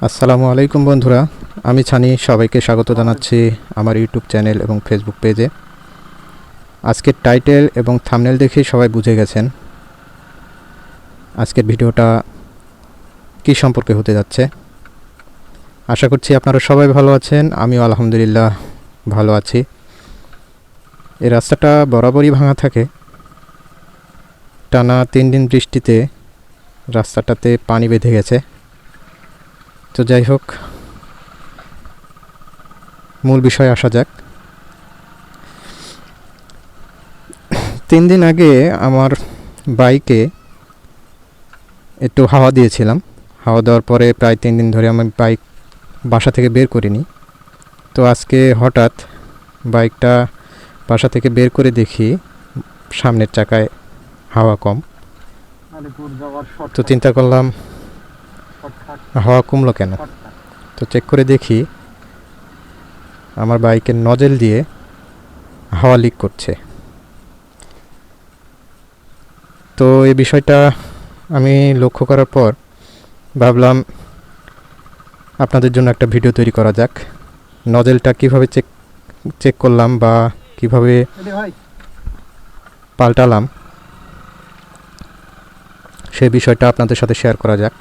আসসালামু আলাইকুম বন্ধুরা, আমি ছানি সবাইকে স্বাগত জানাচ্ছি আমার ইউটিউব চ্যানেল এবং ফেসবুক পেজে। আজকের টাইটেল এবং থাম্বনেল দেখেই সবাই বুঝে গেছেন আজকের ভিডিওটা কী সম্পর্কে হতে যাচ্ছে। আশা করছি আপনারা সবাই ভালো আছেন, আমিও আলহামদুলিল্লাহ ভালো আছি। এই রাস্তাটা বরাবরই ভাঙা থাকে, টানা 3 দিন বৃষ্টিতে রাস্তাটাতে পানি বেঁধে গেছে। তো যাই হোক, মূল বিষয়ে আসা যাক। 3 দিন আগে আমার বাইকে একটু হাওয়া দিয়েছিলাম। হাওয়া দেওয়ার পরে প্রায় 3 দিন ধরে আমি বাইক বাসা থেকে বের করিনি। তো আজকে হঠাৎ বাইকটা বাসা থেকে বের করে দেখি সামনের চাকায় হাওয়া কম। তো চিন্তা করলাম হাওয়া কমলো কেন। তো চেক করে দেখি আমার বাইকের নজেল দিয়ে হাওয়া লিক করছে। তো এই বিষয়টা আমি লক্ষ্য করার পর ভাবলাম আপনাদের জন্য একটা ভিডিও তৈরি করা যাক। নজেলটা কিভাবে চেক করলাম বা কিভাবে পাল্টালাম সেই বিষয়টা আপনাদের সাথে শেয়ার করা যাক।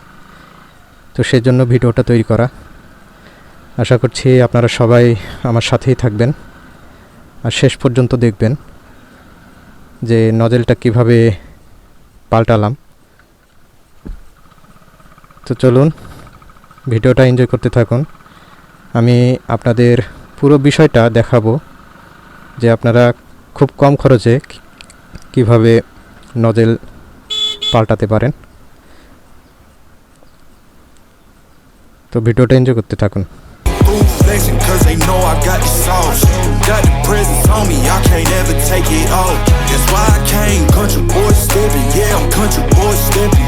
তো সেই জন্য ভিডিওটা তৈরি করা। আশা করছি আপনারা সবাই আমার সাথেই থাকবেন আর শেষ পর্যন্ত দেখবেন যে নজেলটা কিভাবে পাল্টালাম। তো চলুন ভিডিওটা এনজয় করতে থাকুন। আমি আপনাদের পুরো বিষয়টা দেখাবো যে আপনারা খুব কম খরচে কিভাবে নজেল পাল্টাতে পারেন। তো ভিডিওটা এনজয় করতে থাকুন। Flexing cause they know I got the sauce. Got the presence on me, I can't ever take it off. That's why I came, country boy stepping, yeah, I'm country boy stepping.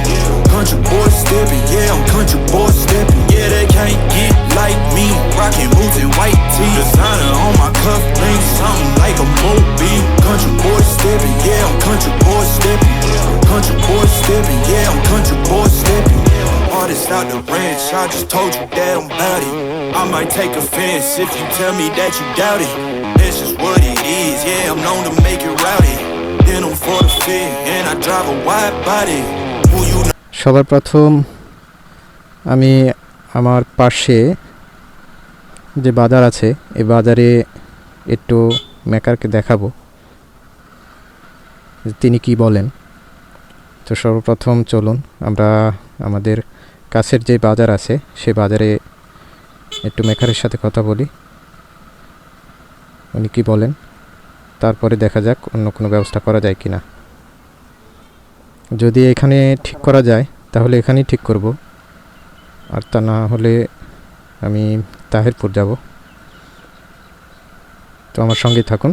Country boy stepping, yeah, I'm country boy stepping. Yeah, they can't get like me, rockin' boots and white tee. Designer on my cuff link, something like a movie. Country boy stepping, yeah, I'm country boy stepping. Country boy stepping, yeah, I'm country boy stepping. Artist out the ranch, I just told you that I'm bout it. I might take offense if you tell me that you doubt it. That's just what it is, yeah, I'm known to make it rowdy. Then I'm for the fit, and I drive a wide body. Who you know? সবার প্রথম আমি আমার পাশে যে বাজার আছে এই বাজারে একটু মেকারকে দেখাবো তিনি কি বলেন। তো সর্বপ্রথম চলুন আমরা আমাদের কাছের যে বাজার আছে সে বাজারে একটু মেকারের সাথে কথা বলি, উনি কি বলেন, তারপরে দেখা যাক অন্য কোনো ব্যবস্থা করা যায় কিনা। যদি এখানে ঠিক করা যায় তাহলে এখানেই ঠিক করব, আর তা না হলে আমি তাহিরপুর যাব। তো আমার সঙ্গেই থাকুন,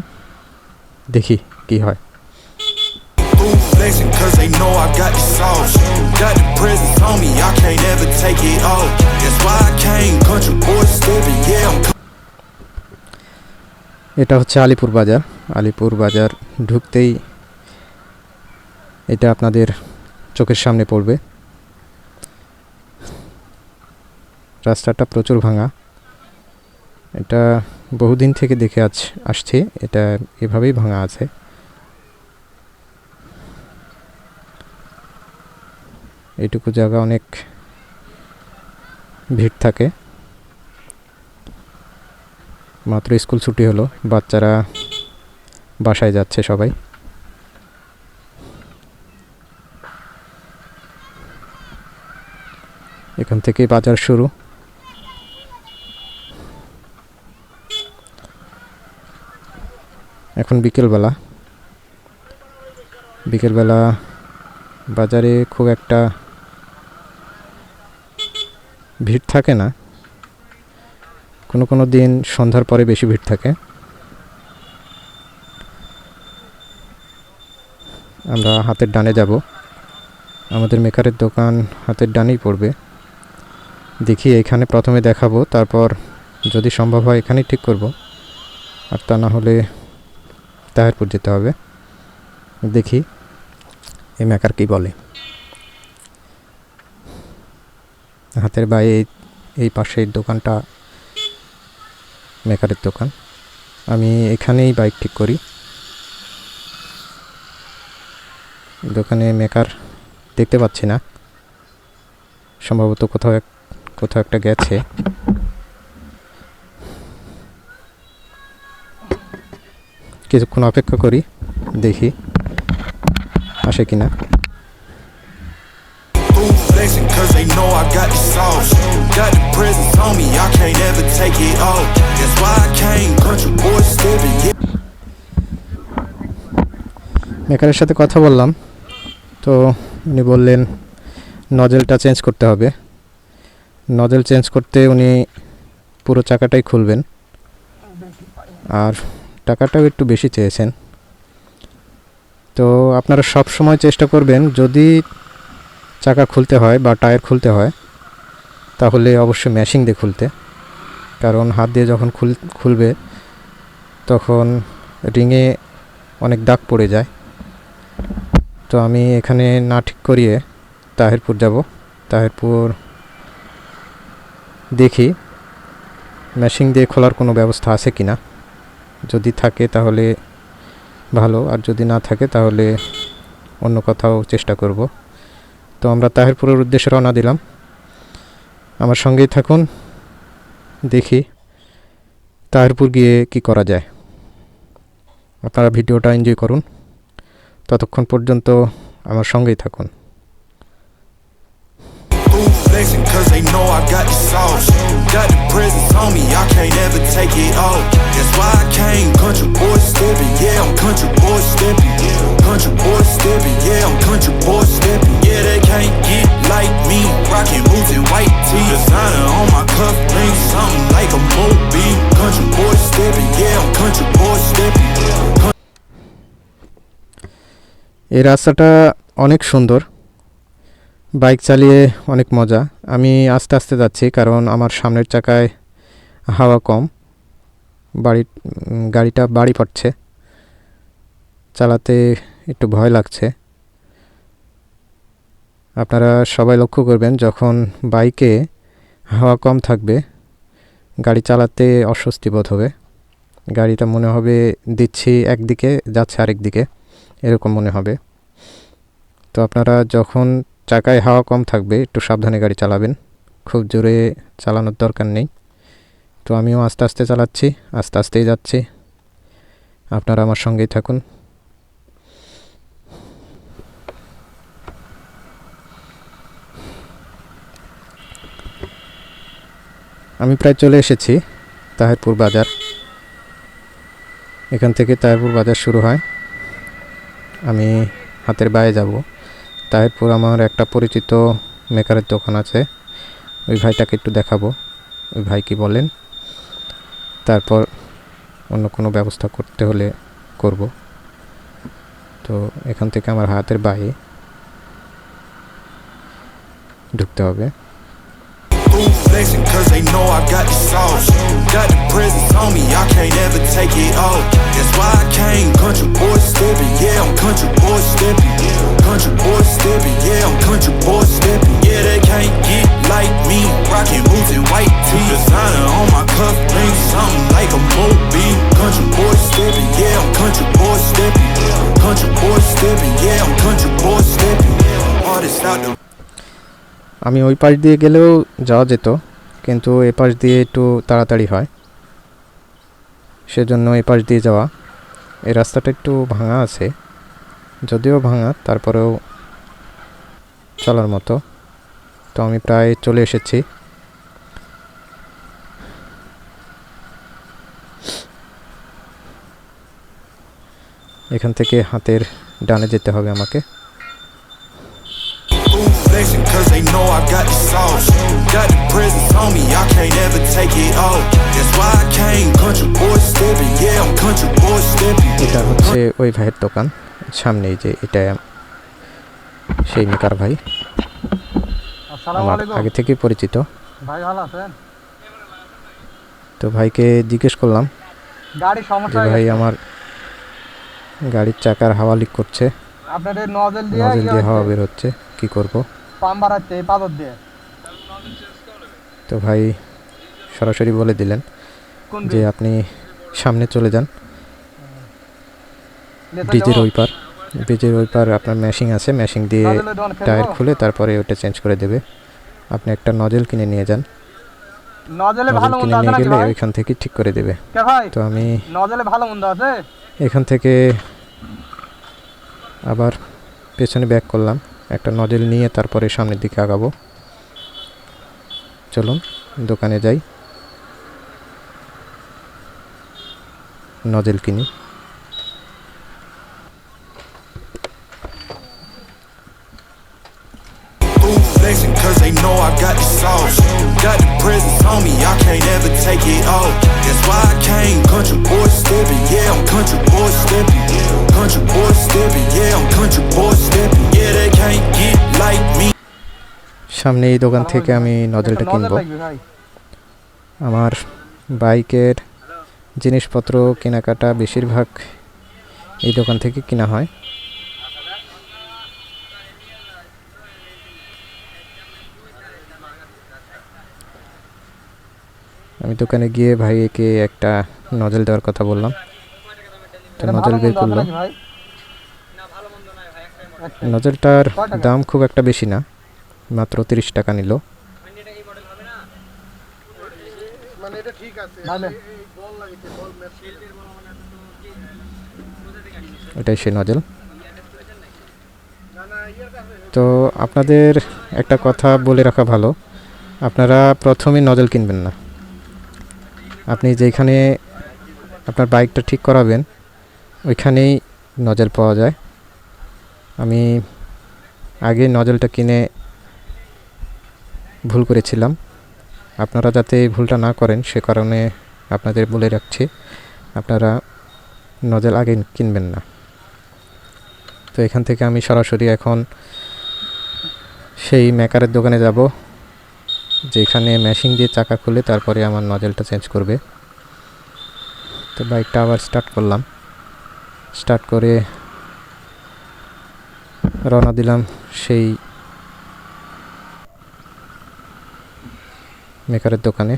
দেখি কি হয়। Flexing cause they know I got the sauce. Got the presence on me, I can't ever take it off. That's why I came, country boy stepping, yeah, I'm এটা হচ্ছে আলিপুর বাজার। আলিপুর বাজার ঢুকতেই এটা আপনাদের চোখের সামনে পড়বে। রাস্তাটা প্রচুর ভাঙা, এটা বহুদিন থেকে দেখে আসছি, এটা এভাবেই ভাঙা আছে। এইটুকু জায়গা অনেক ভিড় থাকে। মাত্র স্কুল ছুটি হলো, বাচ্চারা বাসায় যাচ্ছে সবাই। এখান থেকে বাজার শুরু। এখন বিকেলবেলা বাজারে খুব একটা ভিড় থাকে না, কোনো দিন সন্ধ্যার পরে বেশি ভিড় থাকে। আমরা হাতের ডানে যাব, আমাদের মেকারের দোকান হাতের ডানেই পড়বে। দেখি এখানে প্রথমে দেখাবো, তারপর যদি সম্ভব হয় এখানেই ঠিক করব, আর তা না হলে তাহিরপুর যেতে হবে। দেখি এই মেকার কি বলে। হাতের বাইরে এই পাশের দোকানটা মেকারের দোকান। আমি এখানেই বাইক ঠিক করি। দোকানে মেকার দেখতে পাচ্ছি না, সম্ভবত কোথাও একটা গেছে। কিছুক্ষণ অপেক্ষা করি, দেখি আসে কিনা। Flexing cause they know I got the sauce. Got the presence on me, I can't ever take it off. That's why I came, country boy stepping, yeah. মেকারের সাথে কথা বললাম, তো উনি বললেন নজেলটা চেঞ্জ করতে হবে। নজেল চেঞ্জ করতে উনি পুরো চাকাটাই খুলবেন, আর টাকাটাও একটু বেশি চেয়েছেন। তো আপনারা সব সময় চেষ্টা করবেন, যদি চাকা খুলতে হয় বা টায়ার খুলতে হয় তাহলে অবশ্যই মেশিং দিয়ে খুলতে, কারণ হাত দিয়ে যখন খুলবে তখন রিংয়ে অনেক দাগ পড়ে যায়। তো আমি এখানে না ঠিক করিয়ে তাহিরপুর যাব। তাহিরপুর দেখি মেশিং দিয়ে খোলার কোনো ব্যবস্থা আছে কি না। যদি থাকে তাহলে ভালো, আর যদি না থাকে তাহলে অন্য কোথাও চেষ্টা করব। তো আমরা তাহিরপুরের উদ্দেশ্যে রওনা দিলাম। আমার সঙ্গেই থাকুন, দেখি তাহিরপুর গিয়ে কি করা যায়। আপনারা ভিডিওটা এনজয় করুন, ততক্ষণ পর্যন্ত আমার সঙ্গেই থাকুন। Flexing cause they know I got the sauce. Got the presence on me, I can't ever take it off. That's why I came, country boy stepping, yeah, I'm country boy stepping. Country boy stepping, yeah, I'm country boy stepping. Yeah, they can't get like me, rockin' boots and white tee. Designer on my cuff, ring something like a Moby. Country boy stepping, yeah, I'm country boy stepping. এই রাস্তাটা অনেক সুন্দর, bike চালিয়ে অনেক মজা। আমি আস্তে আস্তে যাচ্ছি কারণ আমার সামনের চাকায় হাওয়া কম, গাড়িটা বাড়ি পড়ছে, চালাতে একটু ভয় লাগছে। আপনারা সবাই লক্ষ্য করবেন, যখন বাইকে হাওয়া কম থাকবে গাড়ি চালাতে অস্বস্তি বোধ হবে। গাড়িটা মনে হবে দিচ্ছি একদিকে, যাচ্ছে আরেক দিকে, এরকম মনে হবে। তো আপনারা যখন চাকায় হাওয়া কম থাকবে একটু সাবধানে গাড়ি চালাবেন, খুব জোরে চালানোর দরকার নেই। তো আমিও আস্তে আস্তে চালাচ্ছি, আস্তে আস্তেই যাচ্ছি, আপনারা আমার সঙ্গেই থাকুন। আমি প্রায় চলে এসেছি তাহিরপুর বাজার। এখান থেকে তাহিরপুর বাজার শুরু হয়। আমি হাতের বায়ে যাব। তাহিরপুর আমার একটা পরিচিত মেকারের দোকান আছে, ওই ভাইটাকে একটু দেখাবো, ওই ভাই কি বলেন, তারপর অন্য কোনো ব্যবস্থা করতে হলে করব। তো এখান থেকে আমার হাতের বায়ে ঢুকতে হবে। Flexing cause they know I got the sauce. Got the presence on me, I can't ever take it off. That's why I came, country boy stepping, yeah, I'm country boy stepping. Country boy stepping, yeah, I'm country boy stepping. Yeah, they can't get like me, rockin' boots and white tee. Designer on my cuff, ring something like a Moby. Country boy stepping, yeah, I'm country boy stepping. Country boy stepping, yeah, I'm country boy stepping. Artist out the আমি ওই পাশ দিয়ে গেলেও যাওয়া যেত, কিন্তু এ পাশ দিয়ে একটু তাড়াতাড়ি হয়, সেজন্য এ পাশ দিয়ে যাওয়া। এই রাস্তাটা একটু ভাঙা আছে, যদিও ভাঙা তারপরেও চলার মতো। তো আমি প্রায় চলে এসেছি। এখান থেকে হাতের ডানে যেতে হবে আমাকে। Flexing cause they know I got the sauce. Got the presence on me, I can't ever take it off. That's why I came, country boy stepping, yeah, I'm country boy stepping. এটা হচ্ছে ওই ভাইয়ের দোকান, সামনেই যে এটা সেই maker ভাই, আমার আগে থেকে পরিচিত ভাই। ভালো আছেন? তো ভাইকে জিজ্ঞেস করলাম, গাড়ি সমস্যা ভাই আমার গাড়ির চাকার হাওয়া লিক করছে, আপনাদের নজল দিয়ে হাওয়া বের হচ্ছে, কি করব? পাম্প বাড়াচ্ছে এই পাথর দিয়ে। তো ভাই সরাসরি বলে দিলেন কোন যে আপনি সামনে চলে যান, ব্রিজের ওই পার। ব্রিজের ওই পার আপনার মেশিং আছে, মেশিং দিয়ে টায়ার খুলে তারপরে ওটা চেঞ্জ করে দেবে। আপনি একটা নজেল কিনে নিয়ে যান, নজলে নজেল ভালো মন্দ কিনে আছে নিয়ে নাকি গেলে ভাই? ওইখান থেকে ঠিক করে দেবে। কে ভাই তো আমি নজলে ভালো মন্দ আছে? এখান থেকে আবার পেছনে ব্যাক করলাম, একটা নজেল নিয়ে তারপরে সামনের দিকে আগাবো। চলুন দোকানে যাই, নজেল কিনি। Ooh, flexing cause they know I got the sauce. Got the presence on me, I can't ever take it off. That's why I came, country boy stepping, yeah, I'm country boy stepping. Country boy stepping, yeah, I'm country boy stepping. Yeah, they can't get like me. সামনে এই দোকান থেকে আমি নজেলটা একটা nozzle কিনবো। লাগবে ভাই। আমার বাইকের জিনিসপত্র কেনাকাটা বেশিরভাগ এই দোকান থেকে কিনা হয়। আমি দোকানে গিয়ে ভাইকে একটা নজল দেওয়ার কথা বললাম, তো এটা নজল ভালো বের মন্দ আছে করলো। নাকি ভাই? একটাই। নজলটার কয় টাকা? দাম খুব একটা বেশি না, মাত্র 30 টাকা নিল। ভালো। এটাই সে নজল। তো আপনাদের একটা কথা বলে রাখা ভালো, আপনারা প্রথমে নজল কিনবেন না। আপনি যেখানে আপনার বাইকটা ঠিক করাবেন ওইখানেই নজল পাওয়া যায়। আমি আগে নজলটা কিনে ভুল করেছিলাম, আপনারা যাতে এই ভুলটা না করেন সে কারণে আপনাদের বলে রাখছি, আপনারা নজল আগে কিনবেন না। তো এখান থেকে আমি সরাসরি এখন সেই মেকারের দোকানে যাব, যেখানে মেশিন দিয়ে চাকা খুলে তারপরে আমার নজলটা চেঞ্জ করবে। তো বাইকটা আবার স্টার্ট করলাম, স্টার্ট করে রওনা দিলাম সেই মেকারের দোকানে।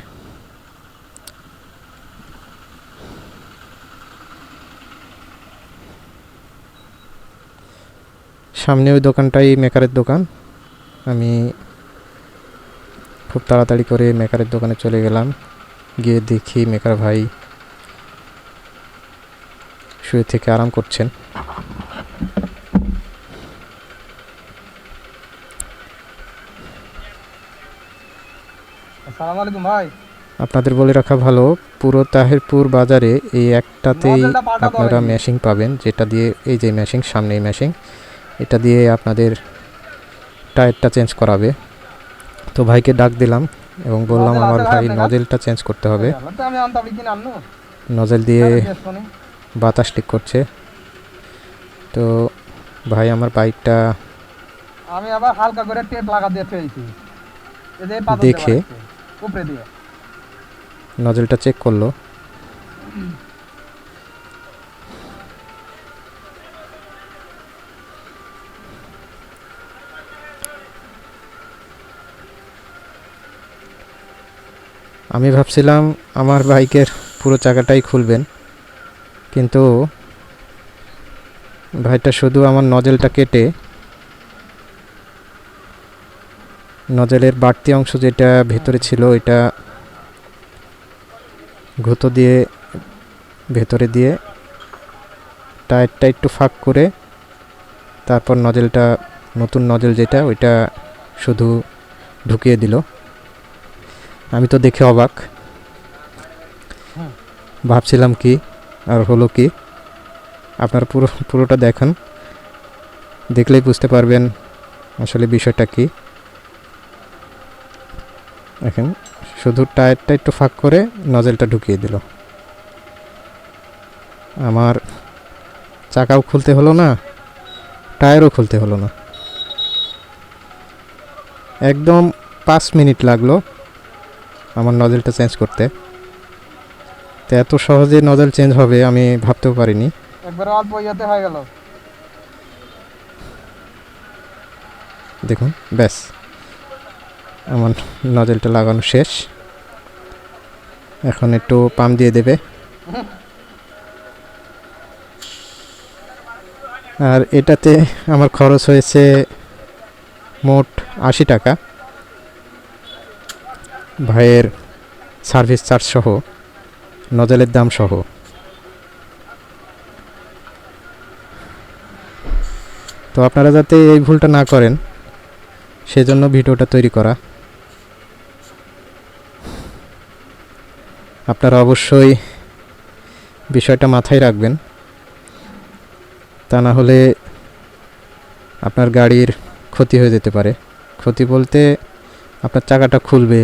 সামনে ওই দোকানটাই মেকারের দোকান। আমি খুব তাড়াতাড়ি করে মেকারের দোকানে চলে গেলাম, গিয়ে দেখি মেকার ভাই শুয়ে থেকে আরাম করছেন। আসসালামু আলাইকুম ভাই। আপনাদের বলে রাখা ভালো, পুরো তাহিরপুর বাজারে এই একটাতেই নজলটা পাল্টাতে আপনারা হবে কি? মেশিং পাবেন, যেটা দিয়ে এই যে মেশিং, সামনে এই মেশিং, এটা দিয়ে আপনাদের টায়ারটা চেঞ্জ করাবে। তো ভাইকে ডাক দিলাম এবং বললাম নজল আমার আছে ভাই ভাই আপনার কাছে? নজেলটা চেঞ্জ করতে হবে। তো আমি আনতাম কিনে আনলো। নজেল দিয়ে শুনি। বাতাস লিক করছে। তো ভাই আমার বাইকটা আমি আবার হালকা করে টেপ লাগা দিয়ে ফেলছি। এই যে পাথর দেখে উপরে দিয়ে। নজেলটা চেক করলো। আমি ভাবছিলাম আমার বাইকের পুরো চাকাটাই খুলবেন, কিন্তু ভাইটা শুধু আমার নজেলটা কেটে নজেলের বাড়তি অংশ যেটা ভেতরে ছিল ওইটা গুঁতো দিয়ে ভেতরে দিয়ে টায়ারটা একটু ফাঁক করে তারপর নজেলটা, নতুন নজেল যেটা ওইটা শুধু ঢুকিয়ে দিল। আমি তো দেখে অবাক, ভাবছিলাম কি আর হলো কি। আপনারা পুরোটা দেখেন, দেখলেই বুঝতে পারবেন আসলে বিষয়টা কি। দেখেন শুধু টায়ারটা একটু ফাঁক করে নজেলটা ঢুকিয়ে দিল। আমার চাকাও খুলতে হলো না, টায়ারও খুলতে হলো না, একদম 5 মিনিট লাগলো আমার নজেলটা চেঞ্জ করতে। তো এত সহজে নজেল চেঞ্জ হবে আমি ভাবতেও পারিনি। একবার অল্প ইয়েতে হয়ে গেল। দেখুন ব্যাস আমার নজলটা লাগানো শেষ। এখন একটু পাম্প দিয়ে দেবে। আর এটাতে আমার খরচ হয়েছে মোট 80 টাকা, ভাইয়ের সার্ভিস চার্জ সহ, নজলের দাম সহ। তো আপনারা যাতে এই ভুলটা না করেন সেজন্য ভিডিওটা তৈরি করা। আপনারা অবশ্যই বিষয়টা মাথায় রাখবেন, তা না হলে আপনার গাড়ির ক্ষতি হয়ে যেতে পারে। ক্ষতি বলতে আপনার চাকাটা খুলবে,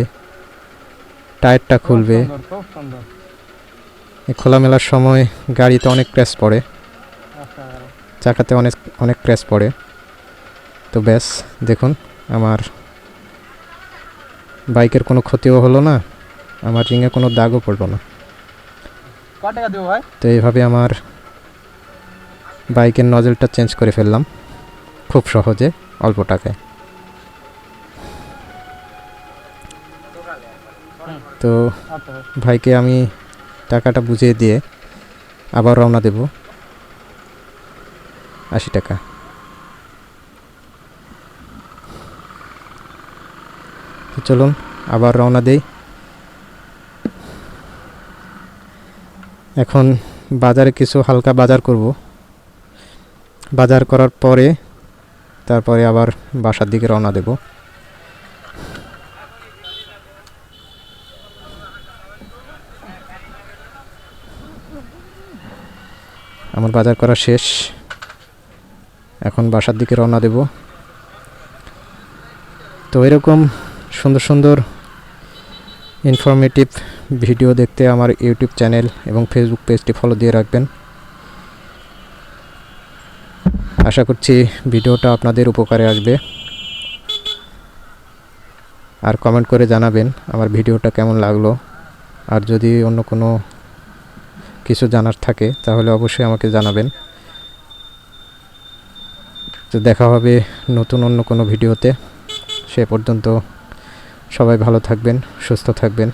টায়ারটা খুলবে। খুব সুন্দর। এই খোলামেলার সময় গাড়িতে অনেক ক্র্যাশ পড়ে, আচ্ছা, চাকাতে অনেক অনেক ক্র্যাশ পড়ে। তো ব্যাস দেখুন, আমার বাইকের কোনো ক্ষতিও হলো না, আমার রিংয়ে কোনো দাগও পড়লো না। কত টাকা দেবো ভাই? তো এইভাবে আমার বাইকের নজলটা চেঞ্জ করে ফেললাম খুব সহজে, অল্প টাকায়। তো আচ্ছা ভাই। ভাইকে আমি টাকাটা বুঝিয়ে দিয়ে আবার রওনা দেব, 80 টাকা। তো চলুন আবার রওনা দেই। এখন বাজারে কিছু হালকা বাজার করব, বাজার করার পরে তারপরে আবার বাসার দিকে রওনা দেব। আমার বাজার করা শেষ, এখন বাসার দিকে রওনা দেব। তো এরকম সুন্দর সুন্দর ইনফরমেটিভ ভিডিও দেখতে আমার ইউটিউব চ্যানেল এবং ফেসবুক পেজটি ফলো দিয়ে রাখবেন। আশা করছি ভিডিওটা আপনাদের উপকারে আসবে। আর কমেন্ট করে জানাবেন আমার ভিডিওটা কেমন লাগলো। আর যদি অন্য কোনো কিছু জানার থাকে তাহলে অবশ্যই আমাকে জানাবেন। তো দেখা হবে নতুন অন্য কোনো ভিডিওতে। সে পর্যন্ত সবাই ভালো থাকবেন, সুস্থ থাকবেন।